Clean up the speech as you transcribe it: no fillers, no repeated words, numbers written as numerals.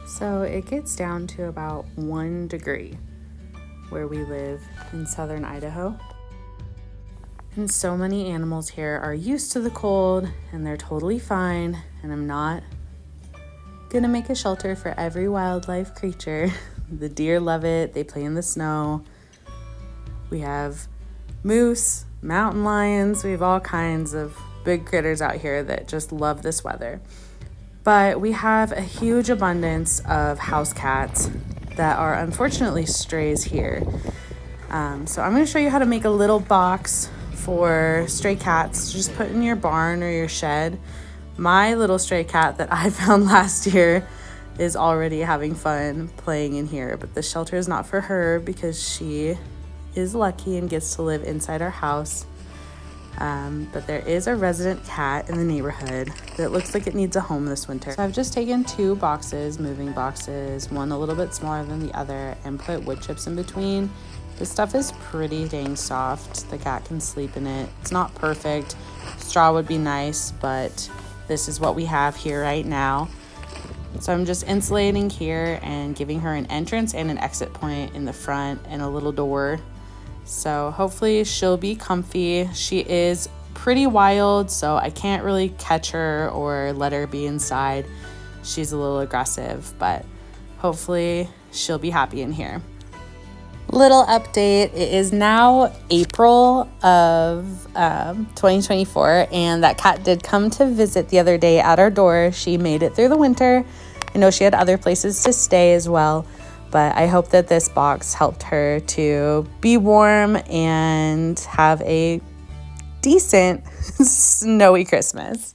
So it gets down to about 1 degree where we live in southern Idaho. And so many animals here are used to the cold and they're totally fine. And I'm not gonna make a shelter for every wildlife creature. The deer love it, they play in the snow. We have moose, mountain lions, we have all kinds of big critters out here that just love this weather. But we have a huge abundance of house cats that are unfortunately strays here. So I'm going to show you how to make a little box for stray cats. Just put in your barn or your shed. My little stray cat that I found last year is already having fun playing in here, but the shelter is not for her because she is lucky and gets to live inside our house. But there is a resident cat in the neighborhood that looks like it needs a home this winter. So I've just taken 2 boxes, moving boxes, one a little bit smaller than the other, and put wood chips in between. This stuff is pretty dang soft. The cat can sleep in it. It's not perfect. Straw would be nice, but this is what we have here right now. So I'm just insulating here and giving her an entrance and an exit point in the front and a little door. So hopefully she'll be comfy. She is pretty wild, so I can't really catch her or let her be inside. She's a little aggressive, but hopefully she'll be happy in here. Little update, it is now April of 2024, and that cat did come to visit the other day at our door. She made it through the winter. I know she had other places to stay as well. But I hope that this box helped her to be warm and have a decent snowy Christmas.